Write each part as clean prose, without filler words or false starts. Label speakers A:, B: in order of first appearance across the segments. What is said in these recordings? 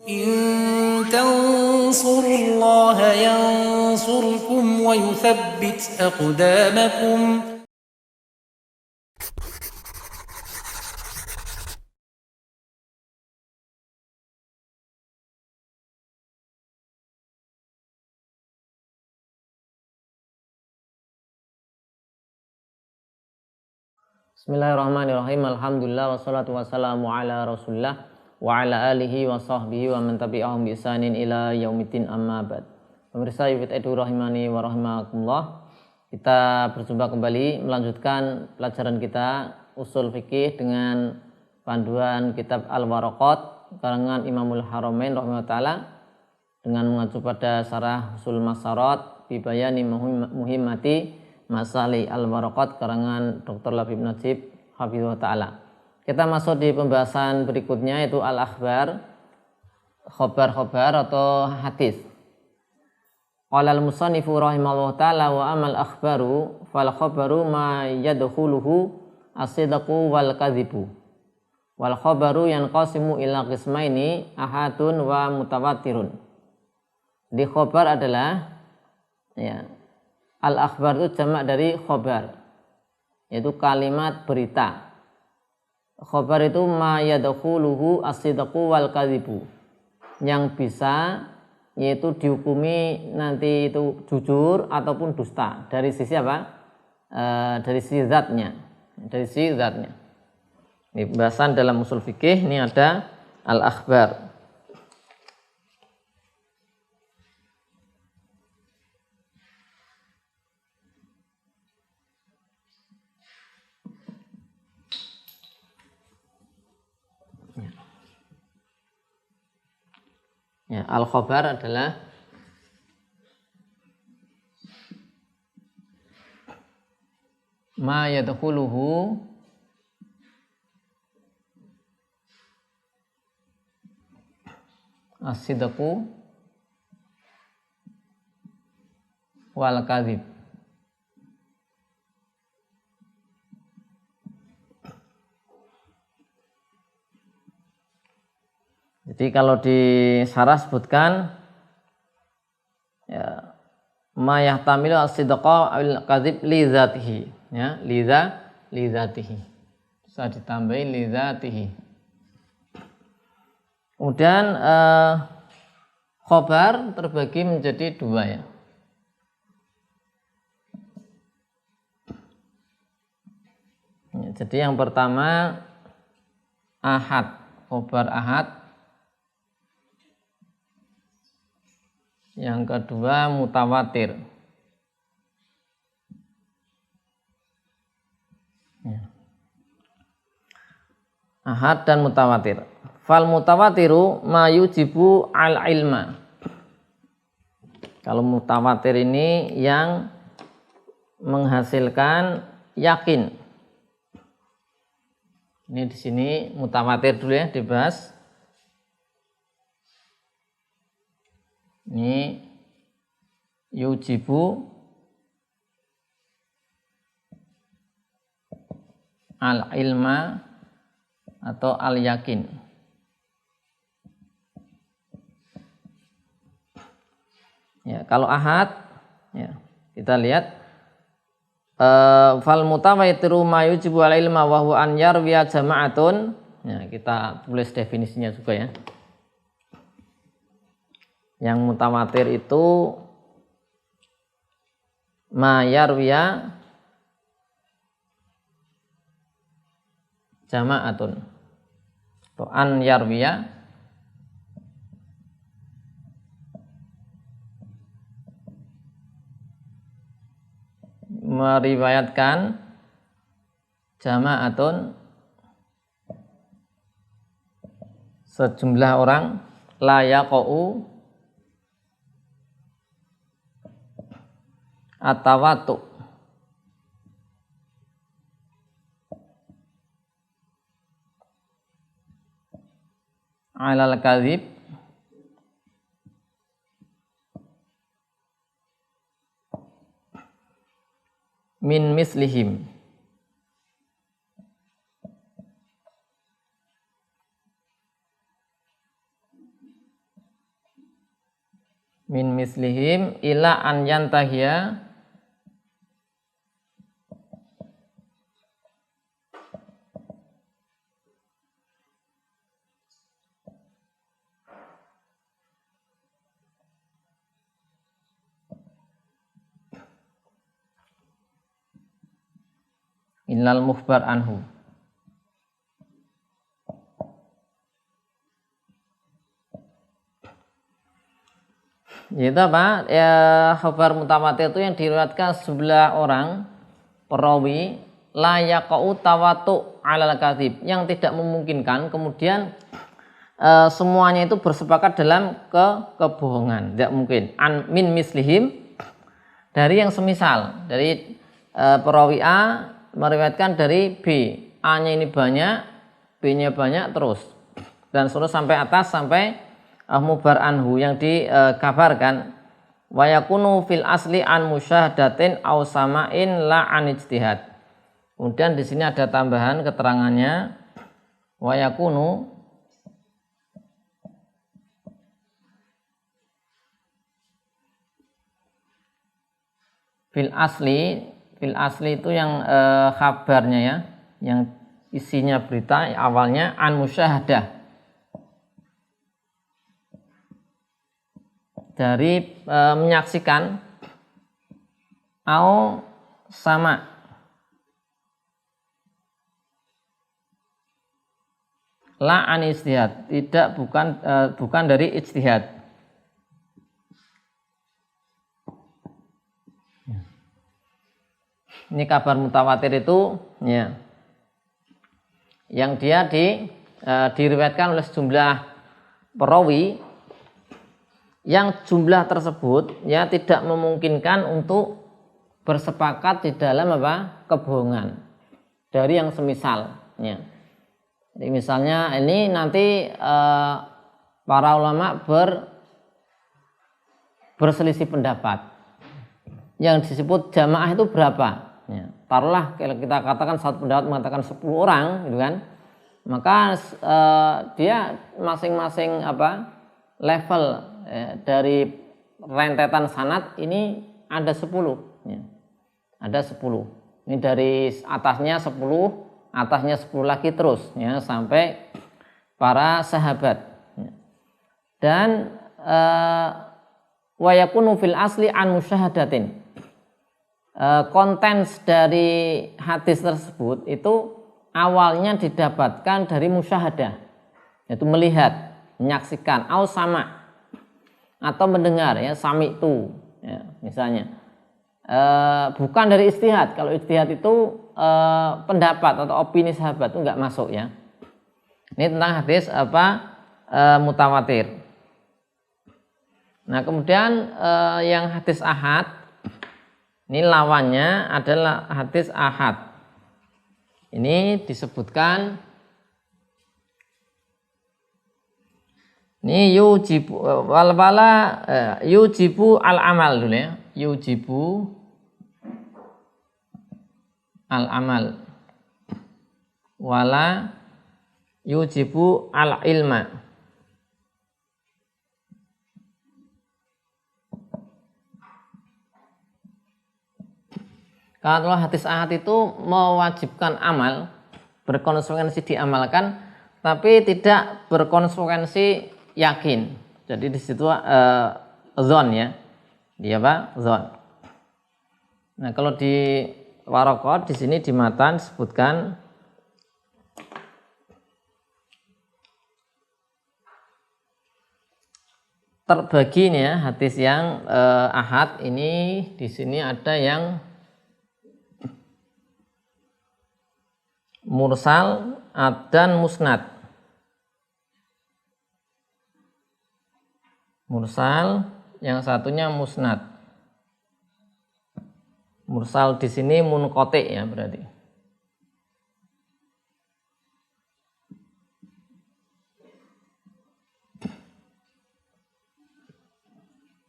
A: إن تنصروا الله ينصركم ويثبت أقدامكم.
B: Bismillahirrahmanirrahim. Alhamdulillah wassalatu wassalamu ala Rasulillah wa ala alihi wa sahbihi wa man tabi'ahum bi ihsanin ila yaumiddin, amma ba'd. Pemirsa Yufid Edu rahimani wa rahimakumullah. Kita berjumpa kembali melanjutkan pelajaran kita usul fikih dengan panduan kitab Al-Waraqat karangan Imamul Haramain rahimahullah taala dengan mengacu pada syarah Usul Masarat bi bayani muhimmati Masali Al-Waraqat karangan Dr. Labib Najib hafizahullah ta'ala. Kita masuk di pembahasan berikutnya, yaitu al-akhbar, khobar atau hadis. Qala al-musannifu rahimahullah ta'ala wa amal akhbaru fal khobaru ma yadkhuluhu as-sidqu wal kadhibu wal khobaru yanqasimu ila qismaini ahadun wa mutawatirun. Di khobar adalah al-akhbar itu jamak dari khobar, yaitu kalimat berita. Khobar itu ma yadkhuluhu as-sidqu wal kadhibu, yang bisa yaitu dihukumi nanti itu jujur ataupun dusta dari sisi apa? Dari sisi zatnya. Ini pembahasan dalam usul fikih, ini ada al-akhbar. Al-khobar adalah ma yadkhuluhu as-sidqu wal kadhib. Jadi kalau di syarah sebutkan ma yahtamilu as-sidqa wal kadhib li dzatihi, li dzatihi. Bisa ditambahi li dzatihi. Kemudian khobar terbagi menjadi dua, Jadi yang pertama ahad, khobar ahad. Yang kedua mutawatir. Ahad dan mutawatir. Fal mutawatiru ma yujibu al ilma. Kalau mutawatir ini yang menghasilkan yakin. Ini di sini mutawatir dulu dibahas. Ini yujibu al ilma atau al yakin. Kalau ahad, kita lihat fal mutawatiru ma yujibu al ilma wa huwa an yarwiya jama'atun. Kita tulis definisinya juga, Yang mutawatir itu ma yarwiya jama'atun atau an yarwiya meriwayatkan jama'atun sejumlah orang la yaqa'u atawatu alal kadhib min mislihim. min mislihim ila an yantahiya illal mukhbar anhu. Yaitu apa? Ya, khabar mutawatir itu yang diriwayatkan sebelah orang perawi la yaqau tawatu alal kadzib, yang tidak memungkinkan kemudian semuanya itu bersepakat dalam kebohongan, tidak mungkin. An min mislihim, dari yang semisal, dari perawi A meriwayatkan dari B, A-nya ini banyak, B-nya banyak terus dan seterusnya sampai atas sampai mubar anhu yang dikabarkan. Wa yakunu fil asli an musyahadatin aw sama'in la an ijtihad. Kemudian di sini ada tambahan keterangannya, wa yakunu fil asli itu yang kabarnya ya, yang isinya berita awalnya an musyahadah, dari menyaksikan, au sama, la an ijtihad, tidak bukan dari ijtihad. Ini kabar mutawatir itu ya, yang dia diriwayatkan oleh sejumlah perawi, yang jumlah tersebut ya tidak memungkinkan untuk bersepakat di dalam apa? Kebohongan dari yang semisal ya. Jadi misalnya ini nanti para ulama berselisih pendapat, yang disebut jamaah itu berapa ya. Taruhlah kita katakan satu pendapat mengatakan 10 orang gitu kan, maka dia masing-masing level dari rentetan sanad ini ada 10 ya. Ada 10. Ini dari atasnya 10, atasnya 10 lagi terus ya sampai para sahabat ya. Dan wa yakunu fil asli an musyahadatin. Kontens dari hadis tersebut itu awalnya didapatkan dari musyahadah, yaitu melihat, menyaksikan, au sama, atau mendengar ya, sami itu ya, misalnya bukan dari ijtihad. Kalau ijtihad itu pendapat atau opini sahabat itu enggak masuk ya. Ini tentang hadis mutawatir. Nah kemudian yang hadis ahad, ini lawannya adalah hadis ahad. Ini disebutkan ini yujibu yujibu al amal dulu ya. Yujibu al amal wala yujibu al ilma. Kalau hadis ahad itu mewajibkan amal, berkonsekuensi diamalkan, tapi tidak berkonsekuensi yakin. Jadi di situ zon ya, dia zon. Nah kalau di Waraqah di sini di matan disebutkan terbagi nih ya, hadis yang ahad ini di sini ada yang mursal dan musnad. Mursal, yang satunya musnad. Mursal di sini munqati ya berarti.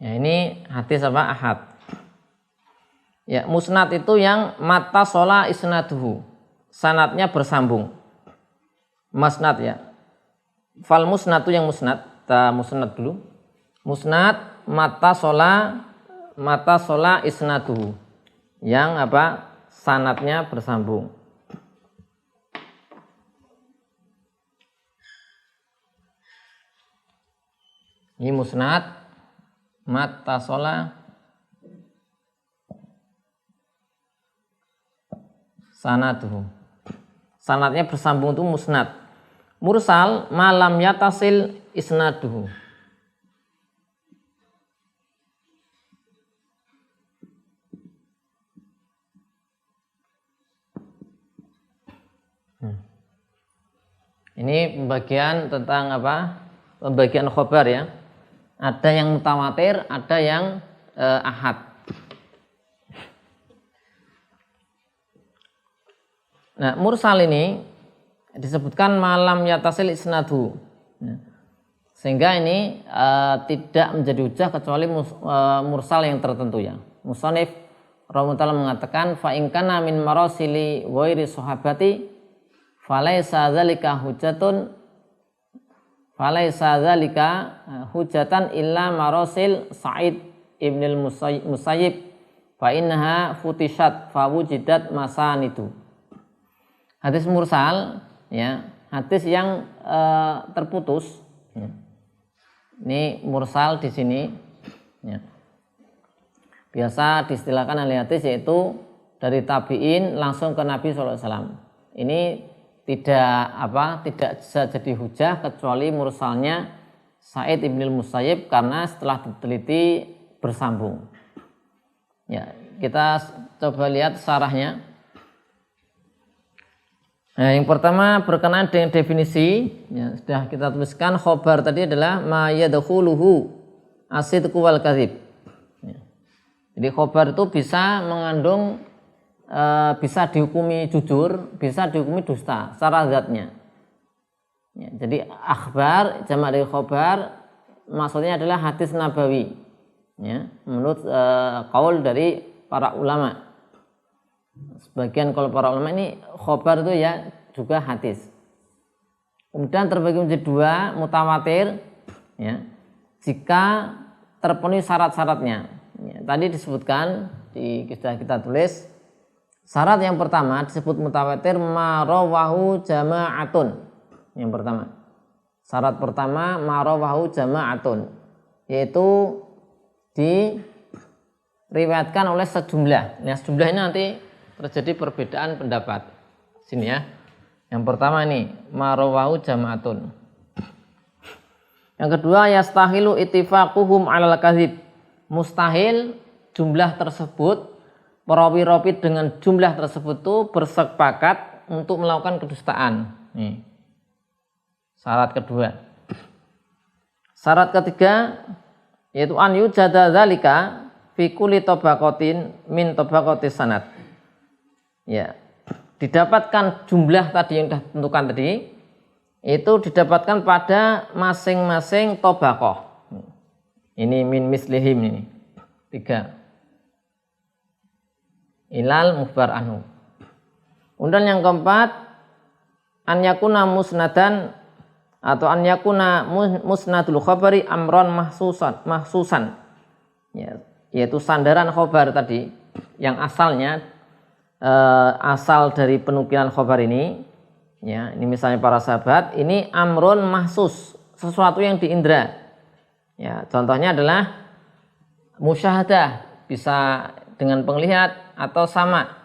B: Ya ini hadis ahad. Ya musnad itu yang mata sola isnaduhu, sanadnya bersambung. Musnad ya. Fal musnad itu yang musnad. Kita musnad dulu. Musnad mata sola isnaduhu, yang apa sanatnya bersambung. Ini musnad mata sola sanaduhu, sanatnya bersambung itu musnad. Mursal malam yatasil isnaduhu, ini pembagian tentang apa? Pembagian khobar ya. Ada yang mutawatir, ada yang ahad. Nah, mursal ini disebutkan malam yatasil isnadu, sehingga ini tidak menjadi hujjah kecuali mursal yang tertentu ya. Musannif rahimahullah mengatakan fa in kana min marasili ghairi sahabati falaisa dzalika hujatan illa marasil Sa'id ibn al-Musayyib fa innaha futishat fa wujidat masanidu. Hadis mursal ya, hadis yang terputus ya. Ini mursal di sini ya. Biasa diistilahkan ahli hadis yaitu dari tabi'in langsung ke Nabi SAW. Ini tidak bisa jadi hujah kecuali mursalnya Sa'id ibn al-Musayyib karena setelah diteliti bersambung. Ya, kita coba lihat syarahnya. Nah, yang pertama berkenaan dengan definisi, ya, sudah kita tuliskan khobar tadi adalah ma yadkhuluhu asidqu wal kadzib. Ya. Jadi khobar itu bisa mengandung bisa dihukumi jujur, bisa dihukumi dusta secara zatnya. Ya, jadi akhbar jamak dari khobar maksudnya adalah hadis nabawi. Ya, menurut kaul dari para ulama. Sebagian kalau para ulama ini khobar itu ya juga hadis. Kemudian terbagi menjadi dua, mutawatir ya, jika terpenuhi syarat-syaratnya. Ya, tadi disebutkan kita tulis syarat yang pertama disebut mutawatir marawahu jama'atun. Yang pertama. Syarat pertama marawahu jama'atun, yaitu diriwayatkan oleh sejumlah. Nah, sejumlah ini nanti terjadi perbedaan pendapat. Sini ya. Yang pertama ini marawahu jama'atun. Yang kedua yastahilu ittifaquhum 'alal kadzib. Mustahil jumlah tersebut, perawi-rawi dengan jumlah tersebut itu bersepakat untuk melakukan kedustaan. Nih. Syarat kedua. Syarat ketiga yaitu an yujada dzalika fi kulli tabaqatin min tabaqatis sanad. Ya. Didapatkan jumlah tadi yang sudah ditentukan tadi itu didapatkan pada masing-masing tabaqah. Ini min mislihim ini. 3. Ilal mukhbar anhu. Kemudian yang keempat an yakuna musnadan atau an yakuna musnadul khabari amron mahsusan ya, yaitu sandaran khabar tadi yang asalnya asal dari penukilan khabar ini ya, ini misalnya para sahabat ini amron mahsus, sesuatu yang diindra ya, contohnya adalah musyahadah, bisa dengan penglihat atau sama.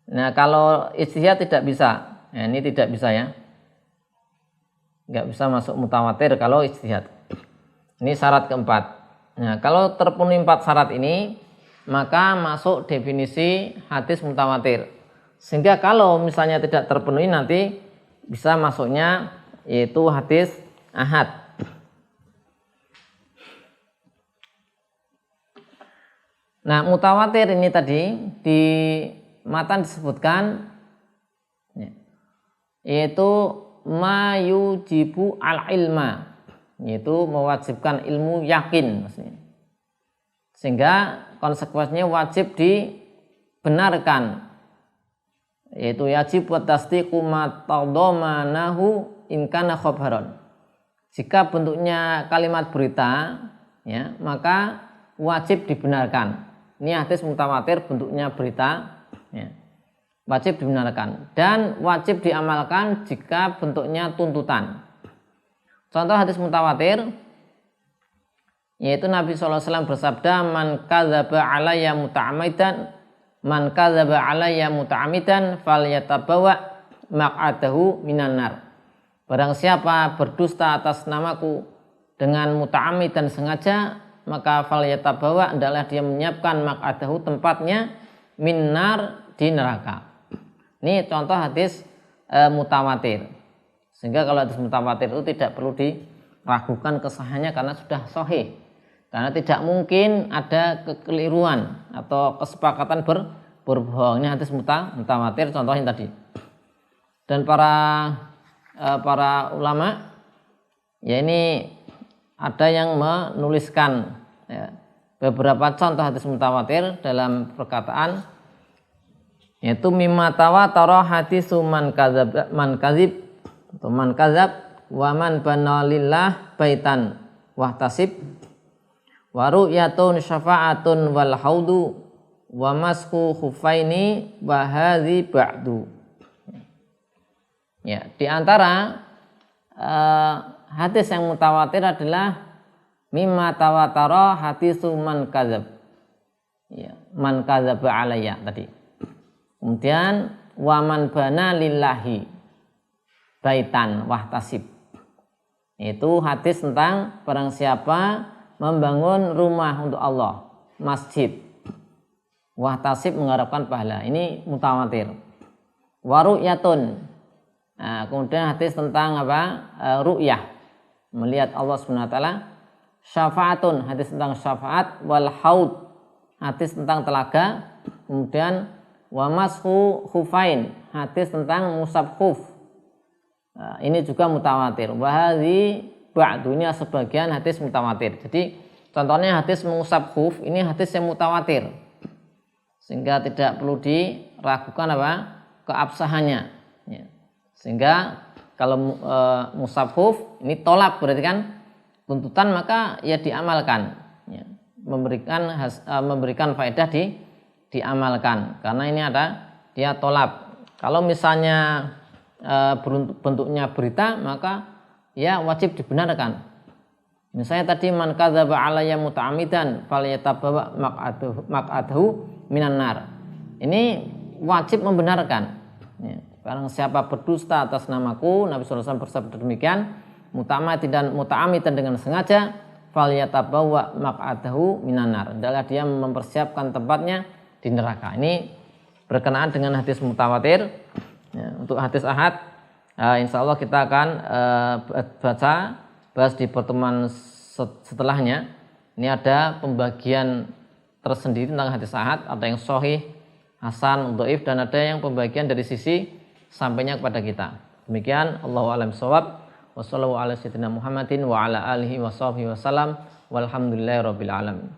B: Nah, kalau ijtihad tidak bisa. Nah, ini tidak bisa ya. Enggak bisa masuk mutawatir kalau ijtihad. Ini syarat keempat. Nah, kalau terpenuhi 4 syarat ini, maka masuk definisi hadis mutawatir. Sehingga kalau misalnya tidak terpenuhi nanti bisa masuknya yaitu hadis ahad. Nah, mutawatir ini tadi di matan disebutkan yaitu ma yujibu al ilma, yaitu mewajibkan ilmu yakin maksudnya. Sehingga konsekuensinya wajib dibenarkan, yaitu yajib wa tasdiqu ma tadamanahu in kana khabaran. Jika bentuknya kalimat berita ya, maka wajib dibenarkan. Ini hadis mutawatir bentuknya berita, ya. Wajib dibenarkan dan wajib diamalkan jika bentuknya tuntutan. Contoh hadis mutawatir yaitu Nabi SAW bersabda, man kadzaba alayya muta'ammidan falyatabawa maq'adahu minan nar. Barang siapa berdusta atas namaku dengan muta'ammid dan sengaja, maka falyatabawa, hendaklah dia menyiapkan maq'adahu, tempatnya, minar, di neraka. Ini contoh hadis mutawatir. Sehingga kalau hadis mutawatir itu tidak perlu diragukan kesahihannya karena sudah sahih. Karena tidak mungkin ada kekeliruan atau kesepakatan berbohong. Ini hadis mutawatir contohnya tadi. Dan para ulama ya ini ada yang menuliskan ya, beberapa contoh hadis mutawatir dalam perkataan, yaitu mimma tawatara hadisu man kadzab atau man kadzab wa man bana lillah baitan wahtasib wa ru'yatun syafa'atun wal haudu wa masku khufaini wa hadzi ba'du. Ya, di antara hadis yang mutawatir adalah mimma tawatara hadisu man kadzab. Ya, man kadzaba alayya tadi. Kemudian wa man bana lillahi baitan wahtasib. Itu hadis tentang barang siapa membangun rumah untuk Allah, masjid, wahtasib, mengharapkan pahala. Ini mutawatir. Waru'yatun. Nah, kemudian hadis tentang ru'yah, melihat Allah SWT. Syafa'atun, hadis tentang syafaat. Wal haud, hadis tentang telaga. Kemudian wa mashu khufain, hadis tentang musab khuf. Nah, ini juga mutawatir. Wahadzi ba'dunya sebagian hadis mutawatir. Jadi contohnya hadis mengusap khuf, ini hadis yang mutawatir, sehingga tidak perlu diragukan keabsahannya ya. Sehingga kalau musab khuf ini tolak, berarti kan tuntutan, maka ya diamalkan ya. Memberikan faedah diamalkan karena ini dia tolak. Kalau misalnya bentuknya berita, maka ya wajib dibenarkan. Misalnya tadi man kadzaba alayya muta'ammidan falyatabawa maq'adahu minan nar. Ini wajib membenarkan. Ya, barang siapa berdusta atas namaku, Nabi SAW bersabda demikian, muta'ammidan dengan sengaja, falyatabawa maq'adahu minan nar. Hendaklah dia mempersiapkan tempatnya di neraka. Ini berkenaan dengan hadis mutawatir. Ya, untuk hadis ahad, insya Allah kita akan bahas di pertemuan setelahnya. Ini ada pembagian tersendiri tentang hadis ahad, ada yang sahih, hasan, dhaif, dan ada yang pembagian dari sisi sampainya kepada kita. Demikian, Allahu a'lam bishawab. Wassallallahu ala sayyidina Muhammadin wa ala alihi wa sahbihi wasallam. Walhamdulillahirabbil alamin.